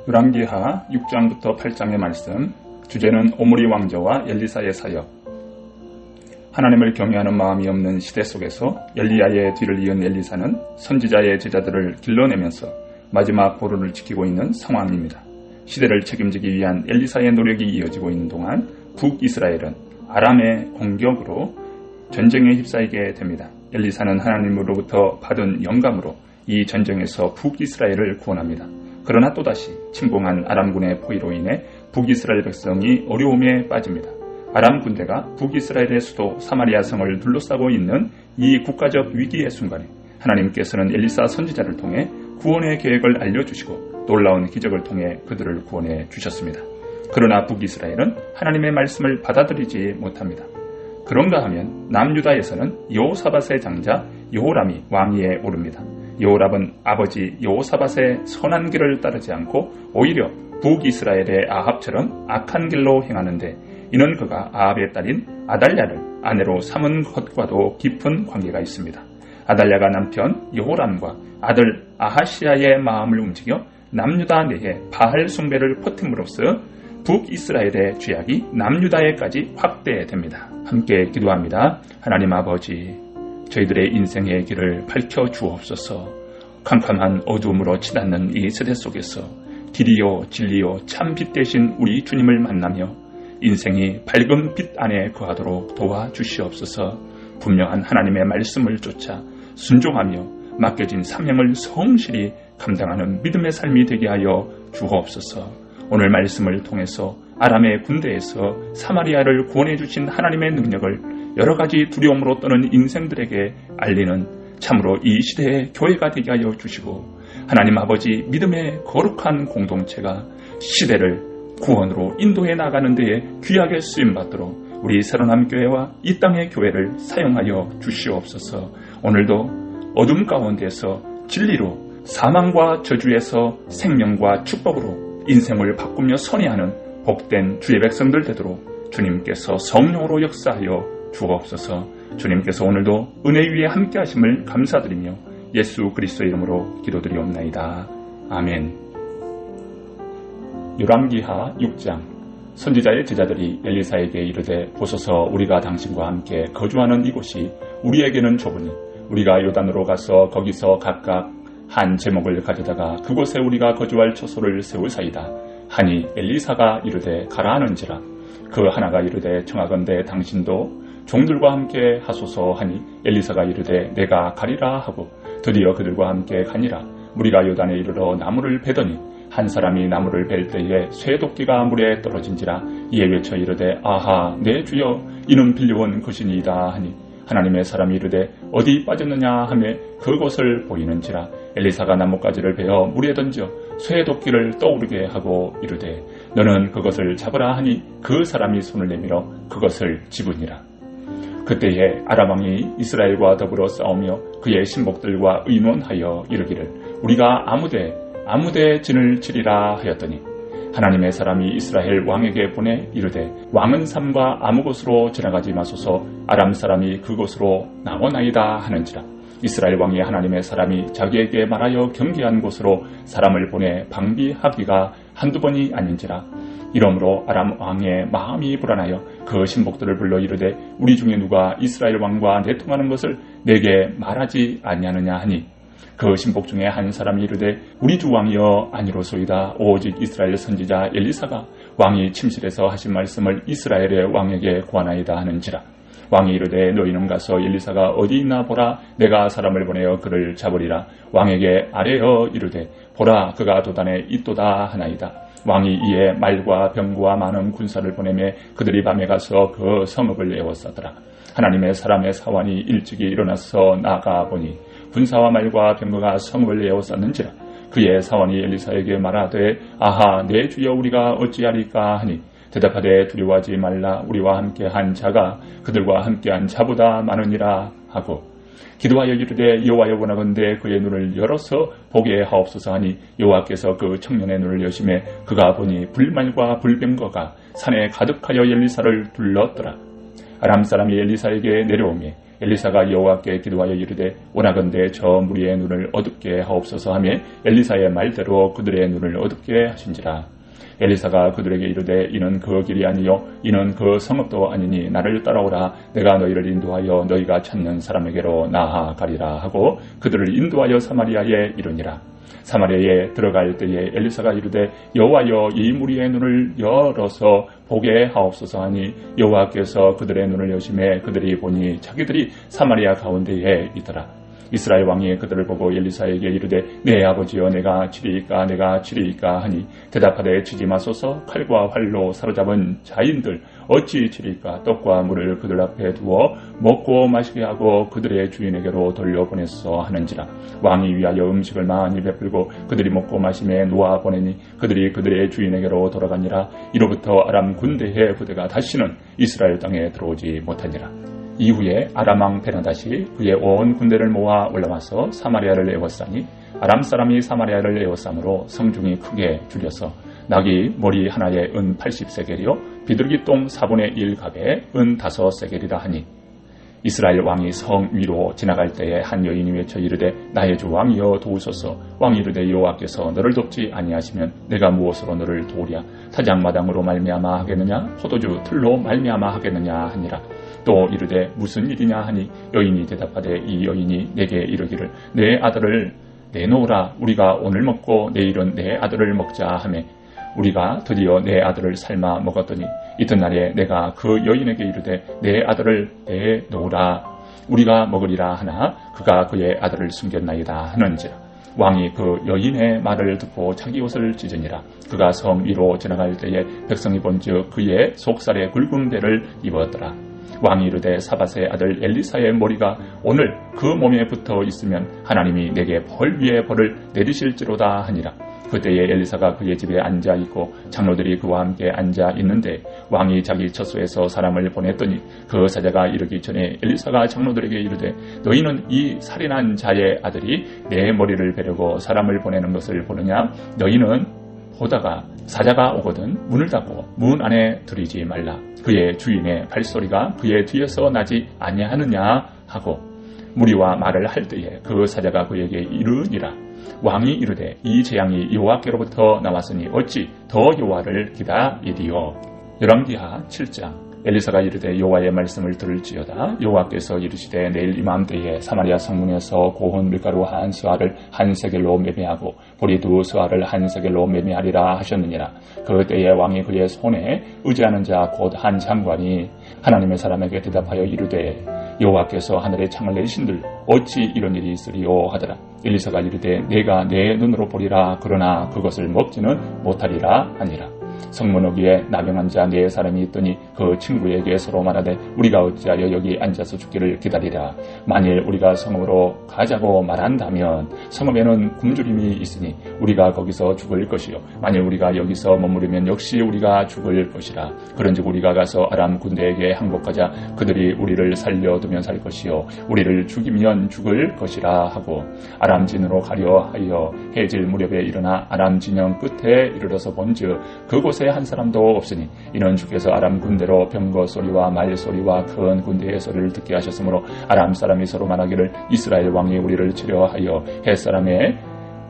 열왕기하 6장부터 8장의 말씀, 주제는 오므리 왕자와 엘리사의 사역. 하나님을 경외하는 마음이 없는 시대 속에서 엘리야의 뒤를 이은 엘리사는 선지자의 제자들을 길러내면서 마지막 보루를 지키고 있는 상황입니다. 시대를 책임지기 위한 엘리사의 노력이 이어지고 있는 동안 북이스라엘은 아람의 공격으로 전쟁에 휩싸이게 됩니다. 엘리사는 하나님으로부터 받은 영감으로 이 전쟁에서 북이스라엘을 구원합니다. 그러나 또다시 침공한 아람군의 포위로 인해 북이스라엘 백성이 어려움에 빠집니다. 아람 군대가 북이스라엘의 수도 사마리아 성을 둘러싸고 있는 이 국가적 위기의 순간에 하나님께서는 엘리사 선지자를 통해 구원의 계획을 알려주시고 놀라운 기적을 통해 그들을 구원해 주셨습니다. 그러나 북이스라엘은 하나님의 말씀을 받아들이지 못합니다. 그런가 하면 남유다에서는 여호사밧의 장자 여호람이 왕위에 오릅니다. 여호람은 아버지 여호사밧의 선한 길을 따르지 않고 오히려 북이스라엘의 아합처럼 악한 길로 행하는데, 이는 그가 아합의 딸인 아달랴를 아내로 삼은 것과도 깊은 관계가 있습니다. 아달랴가 남편 여호람과 아들 아하시야의 마음을 움직여 남유다 내에 바알 숭배를 퍼뜨림으로써 북이스라엘의 죄악이 남유다에까지 확대됩니다. 함께 기도합니다. 하나님 아버지, 저희들의 인생의 길을 밝혀 주옵소서. 캄캄한 어두움으로 치닫는 이 세대 속에서 길이요 진리요 참 빛 되신 우리 주님을 만나며 인생이 밝은 빛 안에 거하도록 도와주시옵소서. 분명한 하나님의 말씀을 쫓아 순종하며 맡겨진 사명을 성실히 감당하는 믿음의 삶이 되게 하여 주옵소서. 오늘 말씀을 통해서 아람의 군대에서 사마리아를 구원해 주신 하나님의 능력을 여러 가지 두려움으로 떠는 인생들에게 알리는 참으로 이 시대의 교회가 되게 하여 주시고, 하나님 아버지 믿음의 거룩한 공동체가 시대를 구원으로 인도해 나가는 데에 귀하게 쓰임받도록 우리 새로남 교회와 이 땅의 교회를 사용하여 주시옵소서. 오늘도 어둠 가운데서 진리로 사망과 저주에서 생명과 축복으로 인생을 바꾸며 선회하는 복된 주의 백성들 되도록 주님께서 성령으로 역사하여 주옵소서. 주님께서 오늘도 은혜 위에 함께 하심을 감사드리며 예수 그리스도의 이름으로 기도드리옵나이다. 아멘. 열왕기하 6장. 선지자의 제자들이 엘리사에게 이르되, 보소서 우리가 당신과 함께 거주하는 이곳이 우리에게는 좁으니 우리가 요단으로 가서 거기서 각각 한 제목을 가져다가 그곳에 우리가 거주할 처소를 세우사이다 하니, 엘리사가 이르되 가라 하는지라. 그 하나가 이르되 청하건대 당신도 종들과 함께 하소서 하니, 엘리사가 이르되 내가 가리라 하고 드디어 그들과 함께 가니라. 무리가 요단에 이르러 나무를 베더니 한 사람이 나무를 벨 때에 쇠도끼가 물에 떨어진지라. 이에 외쳐 이르되 아하 내 주여, 이는 빌려온 것이니이다 하니, 하나님의 사람이 이르되 어디 빠졌느냐 하며 그곳을 보이는지라. 엘리사가 나뭇가지를 베어 물에 던져 쇠도끼를 떠오르게 하고 이르되 너는 그것을 잡으라 하니, 그 사람이 손을 내밀어 그것을 집으니라. 그때에 아람 왕이 이스라엘과 더불어 싸우며 그의 신복들과 의논하여 이르기를 우리가 아무데 진을 치리라 하였더니, 하나님의 사람이 이스라엘 왕에게 보내 이르되 왕은 삼과 아무 곳으로 지나가지 마소서. 아람 사람이 그곳으로 나오나이다 하는지라. 이스라엘 왕이 하나님의 사람이 자기에게 말하여 경계한 곳으로 사람을 보내 방비하기가 한두 번이 아닌지라. 이러므로 아람 왕의 마음이 불안하여 그 신복들을 불러 이르되 우리 중에 누가 이스라엘 왕과 내통하는 것을 내게 말하지 아니하느냐 하니, 그 신복 중에 한 사람이 이르되 우리 주 왕이여 아니로소이다. 오직 이스라엘 선지자 엘리사가 왕이 침실에서 하신 말씀을 이스라엘의 왕에게 고하나이다 하는지라. 왕이 이르되 너희는 가서 엘리사가 어디 있나 보라. 내가 사람을 보내어 그를 잡으리라. 왕에게 아뢰어 이르되 보라 그가 도단에 있도다 하나이다. 왕이 이에 말과 병거와 많은 군사를 보내매 그들이 밤에 가서 그 성읍을 에워싸더라. 하나님의 사람의 사환이 일찍이 일어나서 나가보니 군사와 말과 병거가 성읍을 에워쌌는지라. 그의 사환이 엘리사에게 말하되 아하 내 주여 우리가 어찌하리까 하니, 대답하되 두려워하지 말라. 우리와 함께한 자가 그들과 함께한 자보다 많으니라 하고 기도하여 이르되 여호와여 원하건대 그의 눈을 열어서 보게 하옵소서 하니, 여호와께서 그 청년의 눈을 여심해 그가 보니 불말과 불병거가 산에 가득하여 엘리사를 둘렀더라. 아람 사람이 엘리사에게 내려오매 엘리사가 여호와께 기도하여 이르되 원하건대 저 무리의 눈을 어둡게 하옵소서 하며 엘리사의 말대로 그들의 눈을 어둡게 하신지라. 엘리사가 그들에게 이르되 이는 그 길이 아니요 이는 그 성읍도 아니니 나를 따라오라. 내가 너희를 인도하여 너희가 찾는 사람에게로 나아가리라 하고 그들을 인도하여 사마리아에 이르니라. 사마리아에 들어갈 때에 엘리사가 이르되 여호와여 이 무리의 눈을 열어서 보게 하옵소서 하니 여호와께서 그들의 눈을 여심해 그들이 보니 자기들이 사마리아 가운데에 있더라. 이스라엘 왕이 그들을 보고 엘리사에게 이르되 내 아버지여 내가 치리이까 하니 대답하되 치지 마소서. 칼과 활로 사로잡은 자인들 어찌 치리이까. 떡과 물을 그들 앞에 두어 먹고 마시게 하고 그들의 주인에게로 돌려보냈어 하는지라. 왕이 위하여 음식을 많이 베풀고 그들이 먹고 마심에 놓아 보내니 그들이 그들의 주인에게로 돌아가니라. 이로부터 아람 군대의 부대가 다시는 이스라엘 땅에 들어오지 못하니라. 이후에 아람 왕 베나다시 그의 온 군대를 모아 올라와서 사마리아를 에워싸니 아람 사람이 사마리아를 에워싸므로 성중이 크게 줄여서 나귀 머리 하나에 은 80세겔이요 비둘기 똥 4분의 1갑에 은 5세겔이라 하니 이스라엘 왕이 성 위로 지나갈 때에 한 여인이 외쳐 이르되 나의 주 왕이여 도우소서. 왕이 이르되 여호와께서 너를 돕지 아니하시면 내가 무엇으로 너를 도우랴. 타작마당으로 말미암아 하겠느냐 포도주 틀로 말미암아 하겠느냐 하니라. 또 이르되 무슨 일이냐 하니 여인이 대답하되 이 여인이 내게 이르기를 내 아들을 내놓으라. 우리가 오늘 먹고 내일은 내 아들을 먹자 하매 우리가 드디어 내 아들을 삶아 먹었더니 이튿날에 내가 그 여인에게 이르되 내 아들을 내놓으라. 우리가 먹으리라 하나 그가 그의 아들을 숨겼나이다 하는지라. 왕이 그 여인의 말을 듣고 자기 옷을 찢으니라. 그가 성 위로 지나갈 때에 백성이 본즉 그의 속살에 굵은 배를 입었더라. 왕이 이르되 사밧의 아들 엘리사의 머리가 오늘 그 몸에 붙어 있으면 하나님이 내게 벌 위에 벌을 내리실지로다 하니라. 그때에 엘리사가 그의 집에 앉아 있고 장로들이 그와 함께 앉아 있는데 왕이 자기 처소에서 사람을 보냈더니 그 사자가 이르기 전에 엘리사가 장로들에게 이르되 너희는 이 살인한 자의 아들이 내 머리를 베려고 사람을 보내는 것을 보느냐. 너희는 보다가 사자가 오거든 문을 닫고 문 안에 들이지 말라. 그의 주인의 발소리가 그의 뒤에서 나지 아니하느냐 하고 무리와 말을 할 때에 그 사자가 그에게 이르니라. 왕이 이르되 이 재앙이 여호와께로부터 나왔으니 어찌 더 여호와를 기다리리요. 열왕기하 7장. 엘리사가 이르되 여호와의 말씀을 들을지어다. 여호와께서 이르시되 내일 이맘때에 사마리아 성문에서 고운 밀가루 한 스아를 한 세겔로 매매하고 보리 2스아를 한 세겔로 매매하리라 하셨느니라. 그때에 왕이 그의 손에 의지하는 자 곧 한 장관이 하나님의 사람에게 대답하여 이르되 여호와께서 하늘에 창을 내리신들 어찌 이런 일이 있으리요 하더라. 엘리사가 이르되 내가 내 눈으로 보리라. 그러나 그것을 먹지는 못하리라 하니라. 성문 어귀에 나병한 자 4사람이 있더니 그 친구에게 서로 말하되 우리가 어찌하여 여기 앉아서 죽기를 기다리랴. 만일 우리가 성읍으로 가자고 말한다면 성읍에는 굶주림이 있으니 우리가 거기서 죽을 것이요 만일 우리가 여기서 머무르면 역시 우리가 죽을 것이라. 그런즉 우리가 가서 아람 군대에게 항복하자. 그들이 우리를 살려두면 살 것이요 우리를 죽이면 죽을 것이라 하고 아람 진으로 가려 하여 해질 무렵에 일어나 아람 진영 끝에 이르러서 본즉 그곳에 한 사람도 없으니 이는 주께서 아람 군대로 병거 소리와 말 소리와 큰 군대의 소리를 듣게 하셨으므로 아람 사람이 서로 말하기를 이스라엘 왕이 우리를 치려 하여 헷 사람의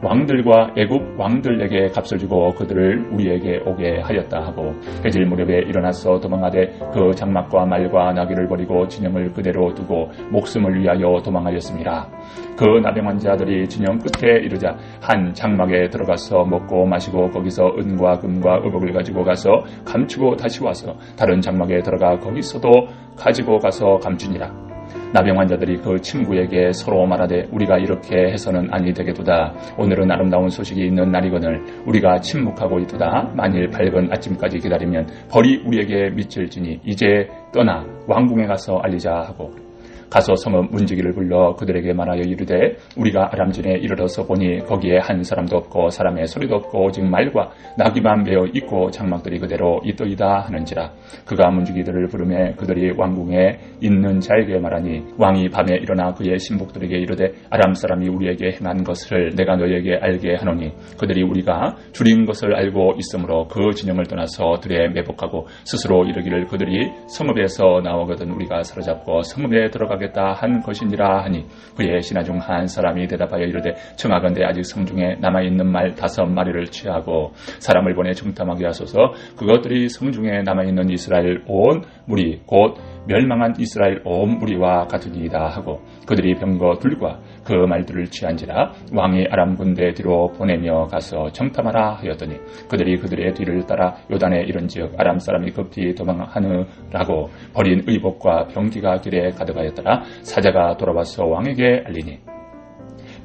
왕들과 애굽 왕들에게 값을 주고 그들을 우리에게 오게 하였다 하고 해질 무렵에 일어나서 도망하되 그 장막과 말과 나귀를 버리고 진영을 그대로 두고 목숨을 위하여 도망하였습니다. 그 나병한 자들이 진영 끝에 이르자 한 장막에 들어가서 먹고 마시고 거기서 은과 금과 의복을 가지고 가서 감추고 다시 와서 다른 장막에 들어가 거기서도 가지고 가서 감추니라. 나병 환자들이 그 친구에게 서로 말하되 우리가 이렇게 해서는 아니 되겠도다. 오늘은 아름다운 소식이 있는 날이거늘 우리가 침묵하고 있도다. 만일 밝은 아침까지 기다리면 벌이 우리에게 미칠지니 이제 떠나 왕궁에 가서 알리자 하고 가서 성읍 문지기를 불러 그들에게 말하여 이르되 우리가 아람진에 이르러서 보니 거기에 한 사람도 없고 사람의 소리도 없고 오직 말과 나귀만 메어 있고 장막들이 그대로 있더이다 하는지라. 그가 문지기들을 부르매 그들이 왕궁에 있는 자에게 말하니 왕이 밤에 일어나 그의 신복들에게 이르되 아람 사람이 우리에게 행한 것을 내가 너희에게 알게 하노니 그들이 우리가 줄인 것을 알고 있으므로 그 진영을 떠나서 들에 매복하고 스스로 이르기를 그들이 성읍에서 나오거든 우리가 사로잡고 성읍에 들어가게 구하겠다 한 것이니라 하니 그의 신하 중 한 사람이 대답하여 이르되 청하건대 아직 성중에 남아있는 말 5마리를 취하고 사람을 보내 정탐하게 하소서. 그것들이 성중에 남아있는 이스라엘 온 무리 곧 멸망한 이스라엘 온 무리와 같으니이다 하고 그들이 병거 둘과 그 말들을 취한지라 왕이 아람 군대 뒤로 보내며 가서 정탐하라 하였더니 그들이 그들의 뒤를 따라 요단에 이른즉 아람 사람이 급히 도망하느라고 버린 의복과 병기가 길에 가득하였더라. 사자가 돌아와서 왕에게 알리니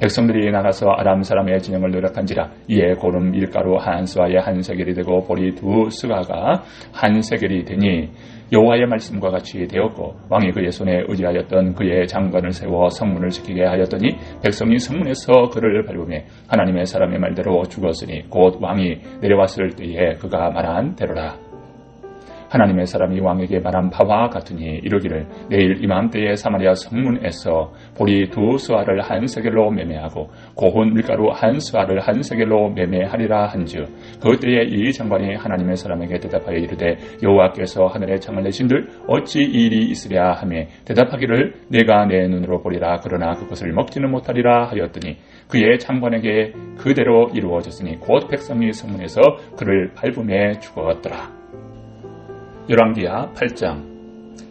백성들이 나가서 아람 사람의 진영을 노력한지라 이에 고름 밀가루 한 스와에 한 세겔이 되고 보리 2스가가 한 세겔이 되니 여호와의 말씀과 같이 되었고 왕이 그의 손에 의지하였던 그의 장관을 세워 성문을 지키게 하였더니 백성이 성문에서 그를 밟으며 하나님의 사람의 말대로 죽었으니 곧 왕이 내려왔을 때에 그가 말한 대로라. 하나님의 사람이 왕에게 말한 바와 같으니 이르기를 내일 이맘때에 사마리아 성문에서 보리 2스와를 한 세겔로 매매하고 고운 밀가루 한 스와를 한 세겔로 매매하리라 한즉 그때에 이 장관이 하나님의 사람에게 대답하여 이르되 여호와께서 하늘에 창을 내신들 어찌 이 일이 있으랴 하며 대답하기를 내가 내 눈으로 보리라 그러나 그것을 먹지는 못하리라 하였더니 그의 장관에게 그대로 이루어졌으니 곧 백성이 성문에서 그를 밟음에 죽었더라. 열왕기하 8장.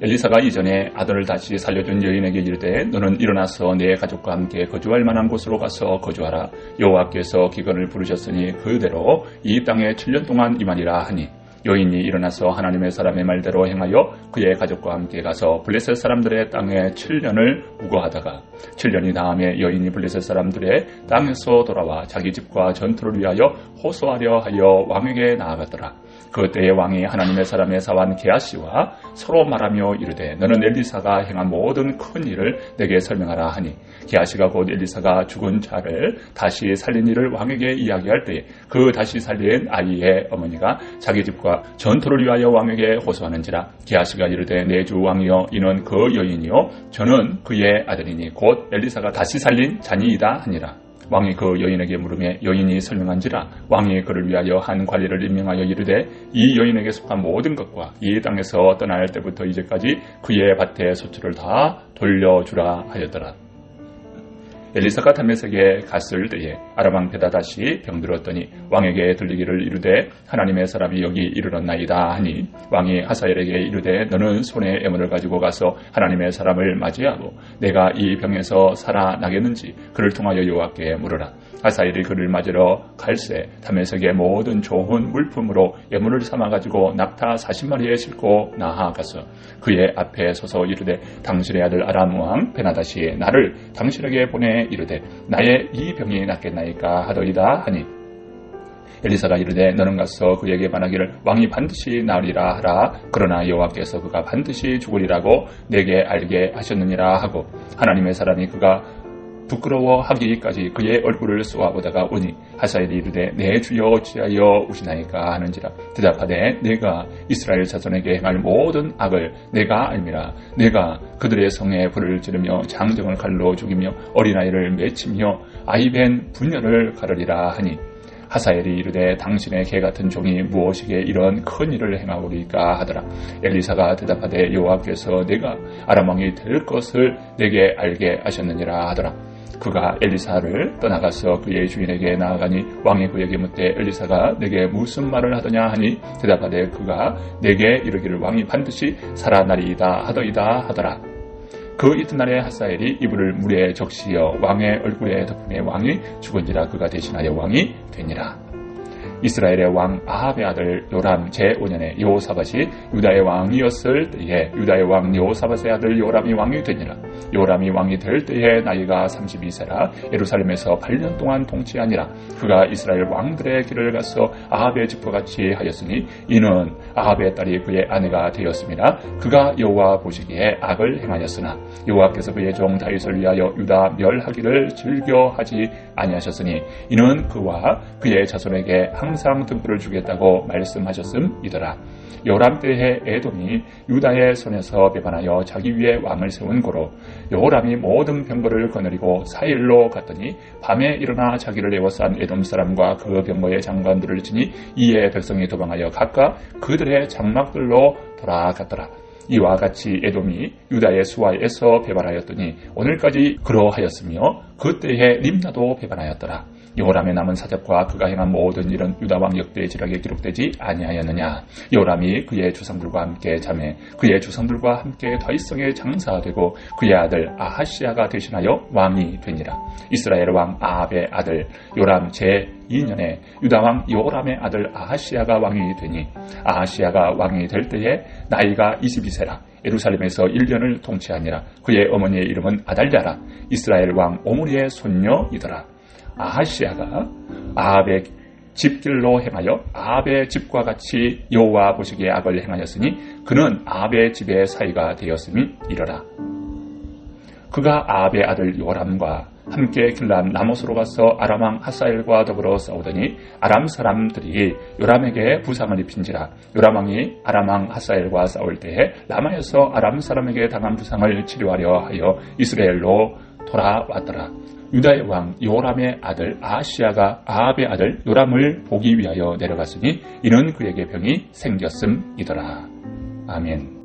엘리사가 이전에 아들을 다시 살려준 여인에게 이르되 너는 일어나서 내 가족과 함께 거주할 만한 곳으로 가서 거주하라. 여호와께서 기근을 부르셨으니 그대로 이 땅에 7년 동안 임하리라 하니 여인이 일어나서 하나님의 사람의 말대로 행하여 그의 가족과 함께 가서 블레셋 사람들의 땅에 7년을 우거하다가 7년이 다음에 여인이 블레셋 사람들의 땅에서 돌아와 자기 집과 전투를 위하여 호소하려 하여 왕에게 나아갔더라. 그때에 왕이 하나님의 사람의 사환 게하시와 서로 말하며 이르되 너는 엘리사가 행한 모든 큰 일을 내게 설명하라 하니 게하시가 곧 엘리사가 죽은 자를 다시 살린 일을 왕에게 이야기할 때에 그 다시 살린 아이의 어머니가 자기 집과 전투를 위하여 왕에게 호소하는지라. 게하시가 이르되 내 주 왕이여 이는 그 여인이요 저는 그의 아들이니 곧 엘리사가 다시 살린 자니이다 하니라. 왕이 그 여인에게 물으매 여인이 설명한지라. 왕이 그를 위하여 한 관리를 임명하여 이르되 이 여인에게 속한 모든 것과 이 땅에서 떠날 때부터 이제까지 그의 밭의 소출을 다 돌려주라 하였더라. 엘리사가 다메섹에 갔을 때에 아람왕 베다다시 병들었더니 왕에게 들리기를 이르되 하나님의 사람이 여기 이르렀나이다 하니 왕이 하사엘에게 이르되 너는 손에 애물을 가지고 가서 하나님의 사람을 맞이하고 내가 이 병에서 살아나겠는지 그를 통하여 여호와께 물으라. 하사엘이 그를 맞으러 갈새 다메섹의 모든 좋은 물품으로 애물을 삼아가지고 낙타 40마리에 싣고 나아가서 그의 앞에 서서 이르되 당신의 아들 아람 왕 베나다시 나를 당신에게 보내 이르되 나의 이 병이 낫겠나이까 하더이다 하니 엘리사가 이르되 너는 가서 그에게 말하기를 왕이 반드시 나으리라 하라. 그러나 여호와께서 그가 반드시 죽으리라고 내게 알게 하셨느니라 하고 하나님의 사람이 그가 부끄러워하기까지 그의 얼굴을 쏘아보다가 오니 하사엘이 이르되 내 주여 어찌하여 우시나이까 하는지라. 대답하되 내가 이스라엘 자손에게 행할 모든 악을 내가 알미라. 내가 그들의 성에 불을 지르며 장정을 칼로 죽이며 어린아이를 맺히며 아이벤 분열을 가르리라 하니 하사엘이 이르되 당신의 개같은 종이 무엇이기에 이런 큰 일을 행하오리까 하더라. 엘리사가 대답하되 여호와께서 내가 아람 왕이 될 것을 내게 알게 하셨느니라 하더라. 그가 엘리사를 떠나가서 그의 주인에게 나아가니 왕이 그에게 묻되 엘리사가 내게 무슨 말을 하더냐 하니 대답하되 그가 내게 이르기를 왕이 반드시 살아나리이다 하더이다 하더라. 그 이튿날에 하사엘이 이불을 물에 적시어 왕의 얼굴에 덮음에 왕이 죽은지라. 그가 대신하여 왕이 되니라. 이스라엘의 왕 아합의 아들 요람 제5년에 여호사밧이 유다의 왕이었을 때에 유다의 왕 여호사밧의 아들 요람이 왕이 되니라. 요람이 왕이 될 때에 나이가 32세라 예루살렘에서 8년 동안 통치하니라. 그가 이스라엘 왕들의 길을 가서 아합의 집과같이 하였으니 이는 아합의 딸이 그의 아내가 되었습니다. 그가 여호와 보시기에 악을 행하였으나 여호와께서 그의 종 다윗을 위하여 유다 멸하기를 즐겨하지 아니하셨으니 이는 그와 그의 자손에게 항상 등불을 주겠다고 말씀하셨음이더라. 요람 때에 에돔이 유다의 손에서 배반하여 자기 위에 왕을 세운 고로 요람이 모든 병거를 거느리고 사일로 갔더니 밤에 일어나 자기를 에워싼 에돔 사람과 그 병거의 장관들을 치니 이에 백성이 도망하여 각각 그들의 장막들로 돌아갔더라. 이와 같이 에돔이 유다의 수하에서 배반하였더니 오늘까지 그러하였으며 그때에 림나도 배반하였더라. 여호람의 남은 사적과 그가 행한 모든 일은 유다 왕 역대의 지략에 기록되지 아니하였느냐. 여호람이 그의 조상들과 함께 자매 그의 조상들과 함께 다윗성에 장사되고 그의 아들 아하시아가 대신하여 왕이 되니라. 이스라엘 왕 아합의 아들 요람 제2년에 유다 왕 여호람의 아들 아하시아가 왕이 되니 아하시아가 왕이 될 때에 나이가 22세라. 예루살렘에서 1년을 통치하니라. 그의 어머니의 이름은 아달랴라. 이스라엘 왕 오므리의 손녀이더라. 아하시아가 아합의 집길로 행하여 아합의 집과 같이 여호와 보시기에 악을 행하였으니 그는 아합의 집의 사이가 되었음이 이러라. 그가 아합의 아들 요람과 함께 길람 라못으로 가서 아람 왕 하사엘과 더불어 싸우더니 아람 사람들이 요람에게 부상을 입힌지라. 요람 왕이 아람 왕 하사엘과 싸울 때에 라마에서 아람 사람에게 당한 부상을 치료하려 하여 이스라엘로 돌아왔더라. 유다의 왕 요람의 아들 아하시아가 아합의 아들 요람을 보기 위하여 내려갔으니 이는 그에게 병이 생겼음이더라. 아멘.